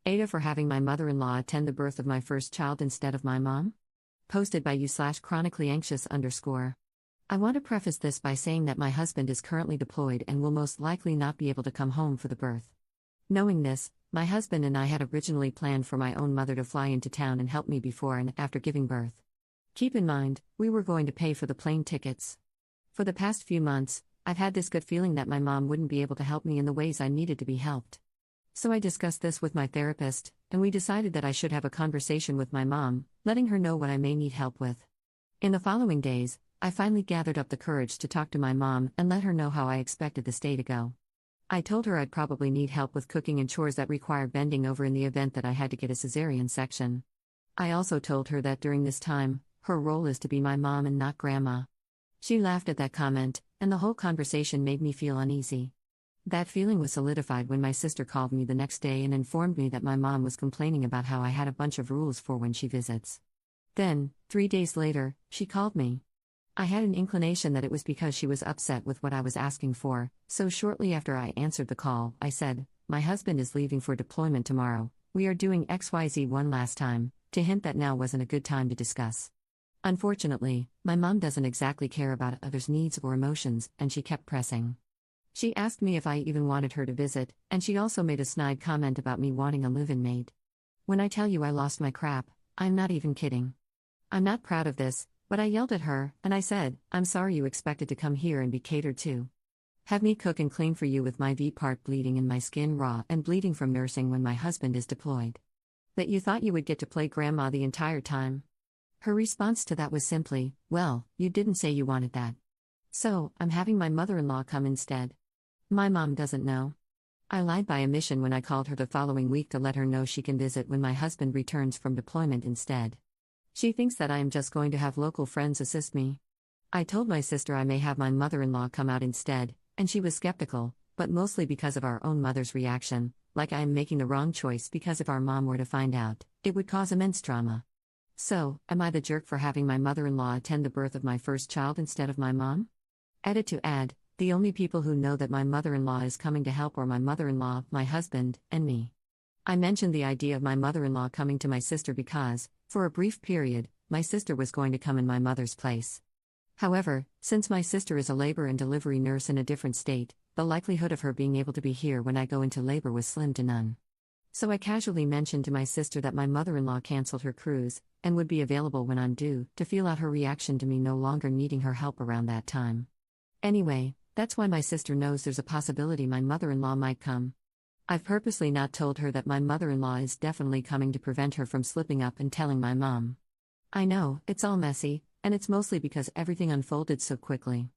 AITAH for having my mother-in-law attend the birth of my first child instead of my mom? Posted by you/chronicallyanxious_. I want to preface this by saying that my husband is currently deployed and will most likely not be able to come home for the birth. Knowing this, my husband and I had originally planned for my own mother to fly into town and help me before and after giving birth. Keep in mind, we were going to pay for the plane tickets. For the past few months, I've had this good feeling that my mom wouldn't be able to help me in the ways I needed to be helped. So I discussed this with my therapist, and we decided that I should have a conversation with my mom, letting her know what I may need help with. In the following days, I finally gathered up the courage to talk to my mom and let her know how I expected this day to go. I told her I'd probably need help with cooking and chores that require bending over in the event that I had to get a cesarean section. I also told her that during this time, her role is to be my mom and not grandma. She laughed at that comment, and the whole conversation made me feel uneasy. That feeling was solidified when my sister called me the next day and informed me that my mom was complaining about how I had a bunch of rules for when she visits. Then, 3 days later, she called me. I had an inclination that it was because she was upset with what I was asking for, so shortly after I answered the call, I said, "My husband is leaving for deployment tomorrow, we are doing XYZ one last time," to hint that now wasn't a good time to discuss. Unfortunately, my mom doesn't exactly care about others' needs or emotions, and she kept pressing. She asked me if I even wanted her to visit, and she also made a snide comment about me wanting a live-in maid. When I tell you I lost my crap, I'm not even kidding. I'm not proud of this, but I yelled at her, and I said, "I'm sorry you expected to come here and be catered to. Have me cook and clean for you with my V-part bleeding and my skin raw and bleeding from nursing when my husband is deployed. That you thought you would get to play grandma the entire time?" Her response to that was simply, "Well, you didn't say you wanted that. So, I'm having my mother-in-law come instead." My mom doesn't know. I lied by omission when I called her the following week to let her know she can visit when my husband returns from deployment instead. She thinks that I am just going to have local friends assist me. I told my sister I may have my mother-in-law come out instead, and she was skeptical, but mostly because of our own mother's reaction, like I am making the wrong choice because if our mom were to find out, it would cause immense trauma. So, am I the jerk for having my mother-in-law attend the birth of my first child instead of my mom? Edit to add, the only people who know that my mother-in-law is coming to help are my mother-in-law, my husband, and me. I mentioned the idea of my mother-in-law coming to my sister because, for a brief period, my sister was going to come in my mother's place. However, since my sister is a labor and delivery nurse in a different state, the likelihood of her being able to be here when I go into labor was slim to none. So I casually mentioned to my sister that my mother-in-law canceled her cruise, and would be available when I'm due, to feel out her reaction to me no longer needing her help around that time. Anyway, that's why my sister knows there's a possibility my mother-in-law might come. I've purposely not told her that my mother-in-law is definitely coming to prevent her from slipping up and telling my mom. I know, it's all messy, and it's mostly because everything unfolded so quickly.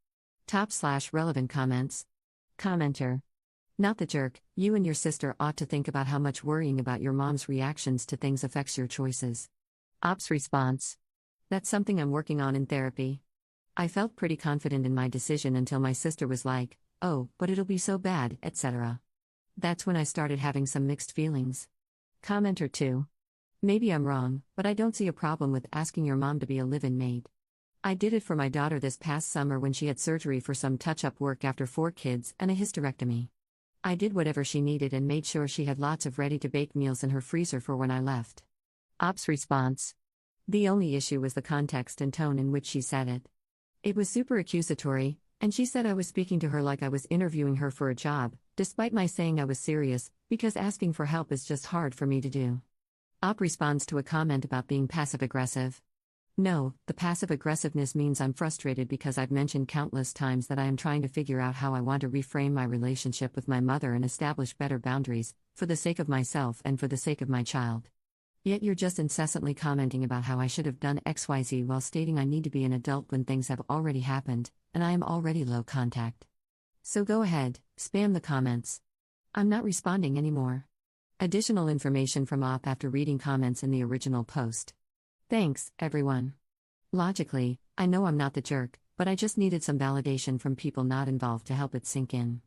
Top/relevant comments. Commenter. Not the jerk, you and your sister ought to think about how much worrying about your mom's reactions to things affects your choices. Ops response. That's something I'm working on in therapy. I felt pretty confident in my decision until my sister was like, "Oh, but it'll be so bad," etc. That's when I started having some mixed feelings. Commenter 2. Maybe I'm wrong, but I don't see a problem with asking your mom to be a live-in maid. I did it for my daughter this past summer when she had surgery for some touch-up work after 4 kids and a hysterectomy. I did whatever she needed and made sure she had lots of ready-to-bake meals in her freezer for when I left. Ops response. The only issue was the context and tone in which she said it. It was super accusatory, and she said I was speaking to her like I was interviewing her for a job, despite my saying I was serious, because asking for help is just hard for me to do. Op responds to a comment about being passive-aggressive. No, the passive-aggressiveness means I'm frustrated because I've mentioned countless times that I am trying to figure out how I want to reframe my relationship with my mother and establish better boundaries, for the sake of myself and for the sake of my child. Yet you're just incessantly commenting about how I should have done XYZ while stating I need to be an adult when things have already happened, and I am already low contact. So go ahead, spam the comments. I'm not responding anymore. Additional information from Op after reading comments in the original post. Thanks, everyone. Logically, I know I'm not the jerk, but I just needed some validation from people not involved to help it sink in.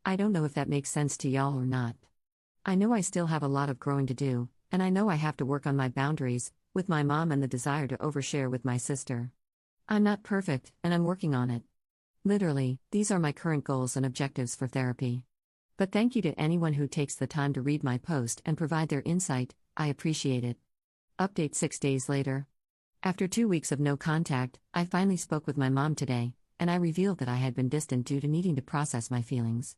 I don't know if that makes sense to y'all or not. I know I still have a lot of growing to do, and I know I have to work on my boundaries, with my mom and the desire to overshare with my sister. I'm not perfect, and I'm working on it. Literally, these are my current goals and objectives for therapy. But thank you to anyone who takes the time to read my post and provide their insight, I appreciate it. Update 6 days later. After 2 weeks of no contact, I finally spoke with my mom today, and I revealed that I had been distant due to needing to process my feelings.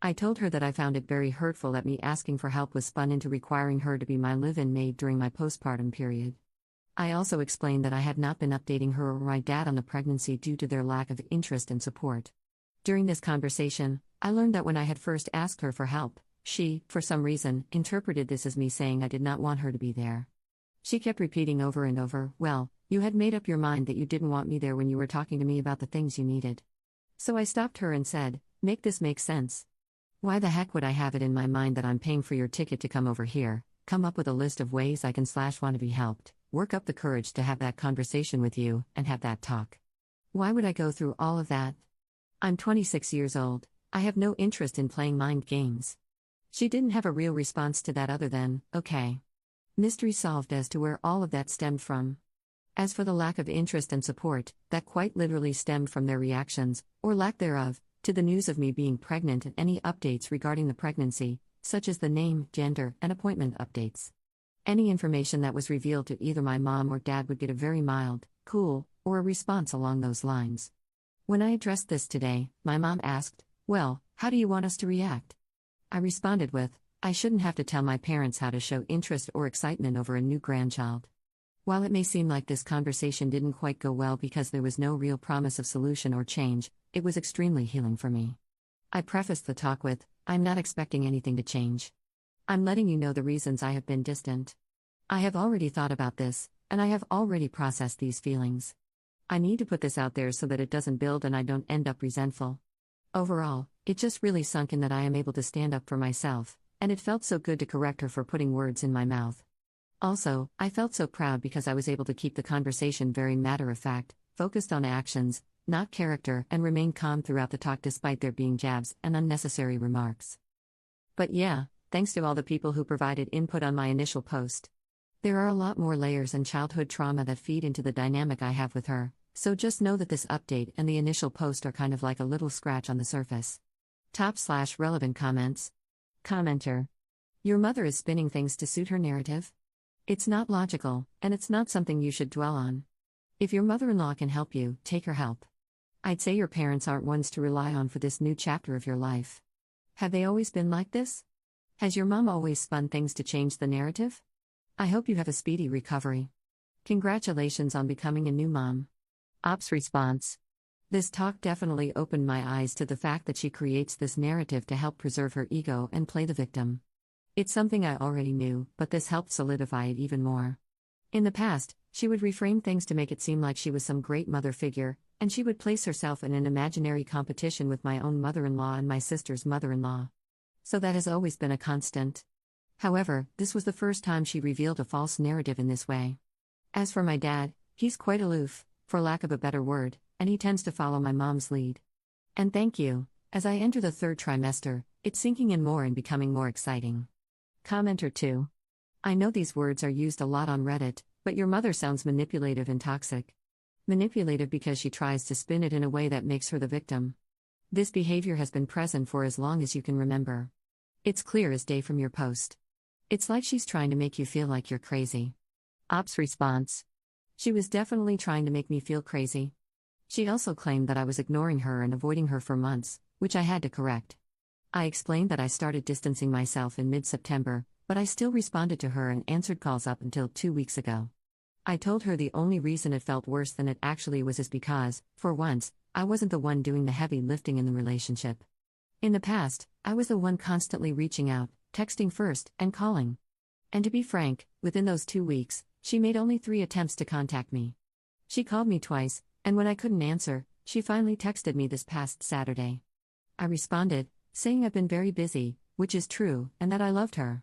I told her that I found it very hurtful that me asking for help was spun into requiring her to be my live-in maid during my postpartum period. I also explained that I had not been updating her or my dad on the pregnancy due to their lack of interest and support. During this conversation, I learned that when I had first asked her for help, she, for some reason, interpreted this as me saying I did not want her to be there. She kept repeating over and over, "Well, you had made up your mind that you didn't want me there when you were talking to me about the things you needed." So I stopped her and said, "Make this make sense. Why the heck would I have it in my mind that I'm paying for your ticket to come over here, come up with a list of ways I can / want to be helped, work up the courage to have that conversation with you, and have that talk? Why would I go through all of that? I'm 26 years old, I have no interest in playing mind games." She didn't have a real response to that other than, "Okay." Mystery solved as to where all of that stemmed from. As for the lack of interest and support, that quite literally stemmed from their reactions, or lack thereof, to the news of me being pregnant and any updates regarding the pregnancy, such as the name, gender, and appointment updates. Any information that was revealed to either my mom or dad would get a very mild, cool, or a response along those lines. When I addressed this today, my mom asked, "Well, how do you want us to react?" I responded with, "I shouldn't have to tell my parents how to show interest or excitement over a new grandchild." While it may seem like this conversation didn't quite go well because there was no real promise of solution or change, it was extremely healing for me. I prefaced the talk with, "I'm not expecting anything to change. I'm letting you know the reasons I have been distant. I have already thought about this, and I have already processed these feelings. I need to put this out there so that it doesn't build and I don't end up resentful." Overall, it just really sunk in that I am able to stand up for myself, and it felt so good to correct her for putting words in my mouth. Also, I felt so proud because I was able to keep the conversation very matter-of-fact, focused on actions, not character, and remain calm throughout the talk despite there being jabs and unnecessary remarks. But yeah, thanks to all the people who provided input on my initial post. There are a lot more layers and childhood trauma that feed into the dynamic I have with her, so just know that this update and the initial post are kind of like a little scratch on the surface. Top/relevant comments. Commenter. Your mother is spinning things to suit her narrative? It's not logical, and it's not something you should dwell on. If your mother-in-law can help you, take her help. I'd say your parents aren't ones to rely on for this new chapter of your life. Have they always been like this? Has your mom always spun things to change the narrative? I hope you have a speedy recovery. Congratulations on becoming a new mom. Ops response. This talk definitely opened my eyes to the fact that she creates this narrative to help preserve her ego and play the victim. It's something I already knew, but this helped solidify it even more. In the past, she would reframe things to make it seem like she was some great mother figure, and she would place herself in an imaginary competition with my own mother-in-law and my sister's mother-in-law. So that has always been a constant. However, this was the first time she revealed a false narrative in this way. As for my dad, he's quite aloof, for lack of a better word, and he tends to follow my mom's lead. And thank you, as I enter the 3rd trimester, it's sinking in more and becoming more exciting. Commenter 2. I know these words are used a lot on Reddit, but your mother sounds manipulative and toxic. Manipulative because she tries to spin it in a way that makes her the victim. This behavior has been present for as long as you can remember. It's clear as day from your post. It's like she's trying to make you feel like you're crazy. Ops response. She was definitely trying to make me feel crazy. She also claimed that I was ignoring her and avoiding her for months, which I had to correct. I explained that I started distancing myself in mid-September, but I still responded to her and answered calls up until 2 weeks ago. I told her the only reason it felt worse than it actually was is because, for once, I wasn't the one doing the heavy lifting in the relationship. In the past, I was the one constantly reaching out, texting first, and calling. And to be frank, within those 2 weeks, she made only 3 attempts to contact me. She called me twice, and when I couldn't answer, she finally texted me this past Saturday. I responded, saying I've been very busy, which is true, and that I loved her.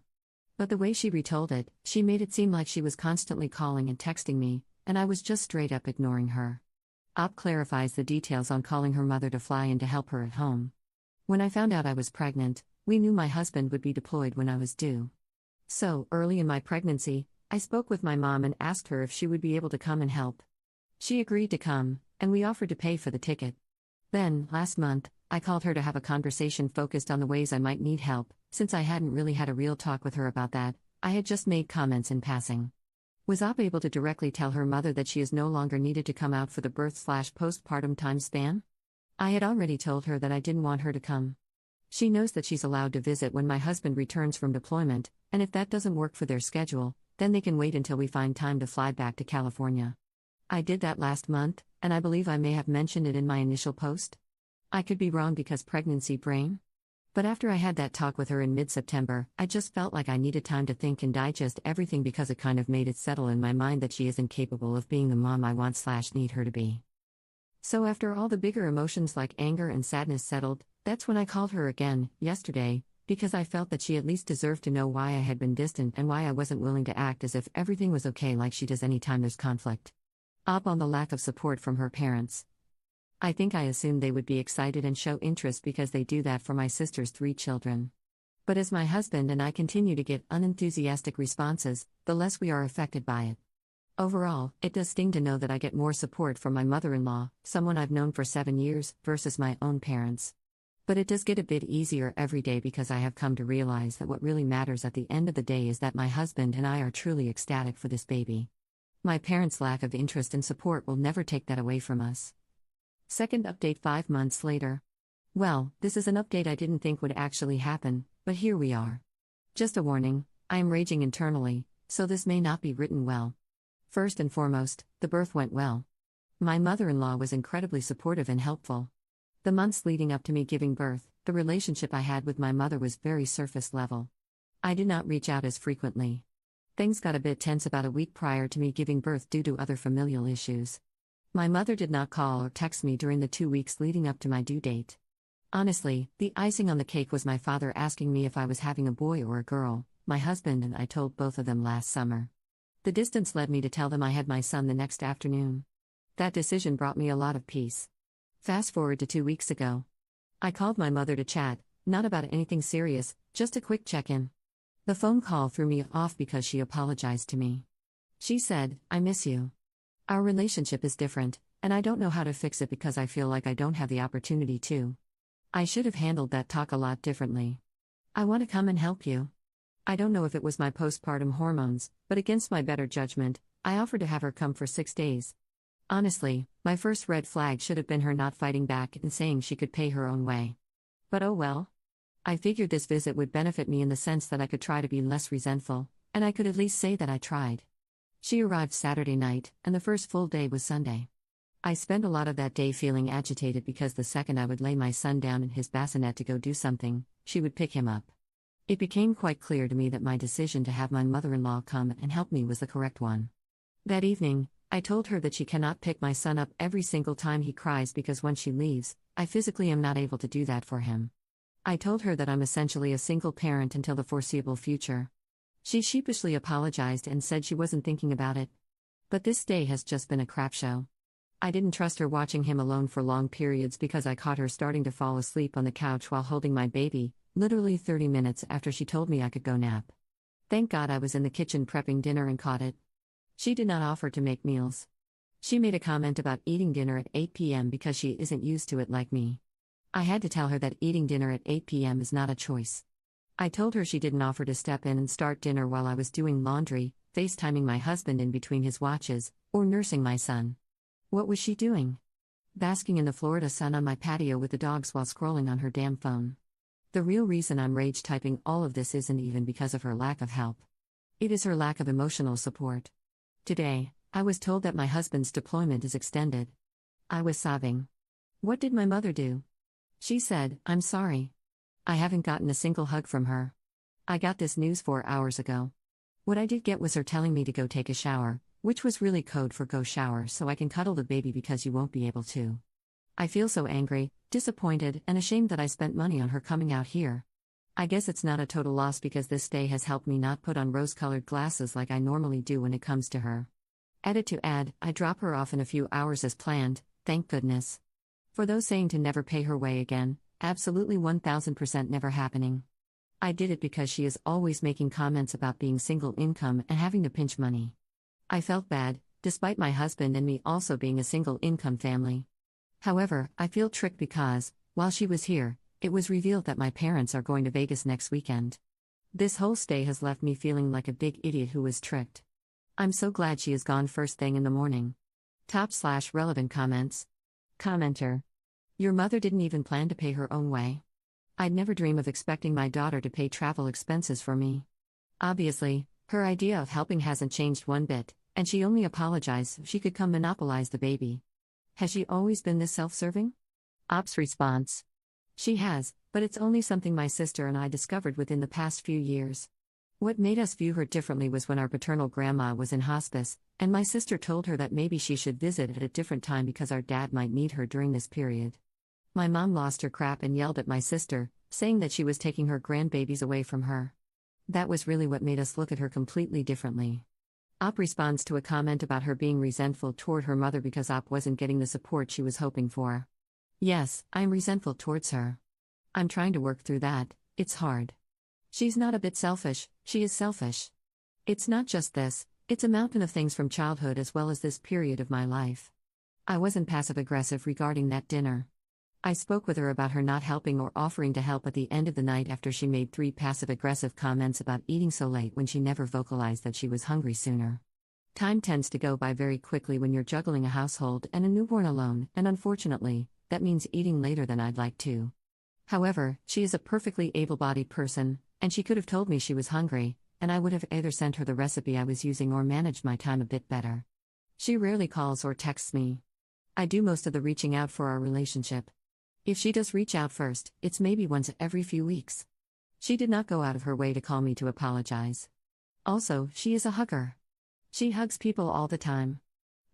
But the way she retold it, she made it seem like she was constantly calling and texting me, and I was just straight up ignoring her. Op clarifies the details on calling her mother to fly in to help her at home. When I found out I was pregnant, we knew my husband would be deployed when I was due. So, early in my pregnancy, I spoke with my mom and asked her if she would be able to come and help. She agreed to come, and we offered to pay for the ticket. Then, last month, I called her to have a conversation focused on the ways I might need help, since I hadn't really had a real talk with her about that. I had just made comments in passing. Was Op able to directly tell her mother that she is no longer needed to come out for the birth/postpartum time span? I had already told her that I didn't want her to come. She knows that she's allowed to visit when my husband returns from deployment, and if that doesn't work for their schedule, then they can wait until we find time to fly back to California. I did that last month, and I believe I may have mentioned it in my initial post. I could be wrong because pregnancy brain. But after I had that talk with her in mid-September, I just felt like I needed time to think and digest everything because it kind of made it settle in my mind that she isn't capable of being the mom I want/need her to be. So after all the bigger emotions like anger and sadness settled, that's when I called her again, yesterday, because I felt that she at least deserved to know why I had been distant and why I wasn't willing to act as if everything was okay like she does anytime there's conflict. Up on the lack of support from her parents. I think I assumed they would be excited and show interest because they do that for my sister's 3 children. But as my husband and I continue to get unenthusiastic responses, the less we are affected by it. Overall, it does sting to know that I get more support from my mother-in-law, someone I've known for 7 years, versus my own parents. But it does get a bit easier every day because I have come to realize that what really matters at the end of the day is that my husband and I are truly ecstatic for this baby. My parents' lack of interest and support will never take that away from us. Second update 5 months later. Well, this is an update I didn't think would actually happen, but here we are. Just a warning, I am raging internally, so this may not be written well. First and foremost, the birth went well. My mother-in-law was incredibly supportive and helpful. The months leading up to me giving birth, the relationship I had with my mother was very surface level. I did not reach out as frequently. Things got a bit tense about a week prior to me giving birth due to other familial issues. My mother did not call or text me during the 2 weeks leading up to my due date. Honestly, the icing on the cake was my father asking me if I was having a boy or a girl. My husband and I told both of them last summer. The distance led me to tell them I had my son the next afternoon. That decision brought me a lot of peace. Fast forward to 2 weeks ago. I called my mother to chat, not about anything serious, just a quick check-in. The phone call threw me off because she apologized to me. She said, "I miss you. Our relationship is different, and I don't know how to fix it because I feel like I don't have the opportunity to. I should have handled that talk a lot differently. I want to come and help you." I don't know if it was my postpartum hormones, but against my better judgment, I offered to have her come for 6 days. Honestly, my first red flag should have been her not fighting back and saying she could pay her own way. But oh well. I figured this visit would benefit me in the sense that I could try to be less resentful, and I could at least say that I tried. She arrived Saturday night, and the first full day was Sunday. I spent a lot of that day feeling agitated because the second I would lay my son down in his bassinet to go do something, she would pick him up. It became quite clear to me that my decision to have my mother-in-law come and help me was the correct one. That evening, I told her that she cannot pick my son up every single time he cries because when she leaves, I physically am not able to do that for him. I told her that I'm essentially a single parent until the foreseeable future. She sheepishly apologized and said she wasn't thinking about it. But this day has just been a crap show. I didn't trust her watching him alone for long periods because I caught her starting to fall asleep on the couch while holding my baby, literally 30 minutes after she told me I could go nap. Thank God I was in the kitchen prepping dinner and caught it. She did not offer to make meals. She made a comment about eating dinner at 8 p.m. because she isn't used to it like me. I had to tell her that eating dinner at 8 p.m. is not a choice. I told her she didn't offer to step in and start dinner while I was doing laundry, FaceTiming my husband in between his watches, or nursing my son. What was she doing? Basking in the Florida sun on my patio with the dogs while scrolling on her damn phone. The real reason I'm rage typing all of this isn't even because of her lack of help. It is her lack of emotional support. Today, I was told that my husband's deployment is extended. I was sobbing. What did my mother do? She said, "I'm sorry. I haven't gotten a single hug from her. I got this news 4 hours ago. What I did get was her telling me to go take a shower, which was really code for go shower so I can cuddle the baby because you won't be able to. I feel so angry, disappointed, and ashamed that I spent money on her coming out here. I guess it's not a total loss because this day has helped me not put on rose-colored glasses like I normally do when it comes to her." Edit to add, I drop her off in a few hours as planned, thank goodness. For those saying to never pay her way again, absolutely 1000% never happening. I did it because she is always making comments about being single income and having to pinch money. I felt bad, despite my husband and me also being a single income family. However, I feel tricked because, While she was here, it was revealed that my parents are going to Vegas next weekend. This whole stay has left me feeling like a big idiot who was tricked. I'm so glad she is gone first thing in the morning. Top/relevant comments. Commenter. Your mother didn't even plan to pay her own way. I'd never dream of expecting my daughter to pay travel expenses for me. Obviously, her idea of helping hasn't changed one bit, and she only apologized so she could come monopolize the baby. Has she always been this self-serving? Op's response. She has, but it's only something my sister and I discovered within the past few years. What made us view her differently was when our paternal grandma was in hospice, and my sister told her that maybe she should visit at a different time because our dad might need her during this period. My mom lost her crap and yelled at my sister, saying that she was taking her grandbabies away from her. That was really what made us look at her completely differently. Op responds to a comment about her being resentful toward her mother because Op wasn't getting the support she was hoping for. Yes, I'm resentful towards her. I'm trying to work through that, it's hard. She's not a bit selfish, she is selfish. It's not just this, it's a mountain of things from childhood as well as this period of my life. I wasn't passive-aggressive regarding that dinner. I spoke with her about her not helping or offering to help at the end of the night after she made 3 passive-aggressive comments about eating so late when she never vocalized that she was hungry sooner. Time tends to go by very quickly when you're juggling a household and a newborn alone, and unfortunately, that means eating later than I'd like to. However, she is a perfectly able-bodied person, and she could have told me she was hungry, and I would have either sent her the recipe I was using or managed my time a bit better. She rarely calls or texts me. I do most of the reaching out for our relationship. If she does reach out first, it's maybe once every few weeks. She did not go out of her way to call me to apologize. Also, she is a hugger. She hugs people all the time.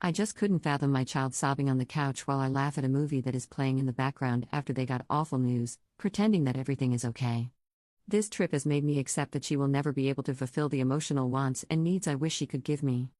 I just couldn't fathom my child sobbing on the couch while I laugh at a movie that is playing in the background after they got awful news, pretending that everything is okay. This trip has made me accept that she will never be able to fulfill the emotional wants and needs I wish she could give me.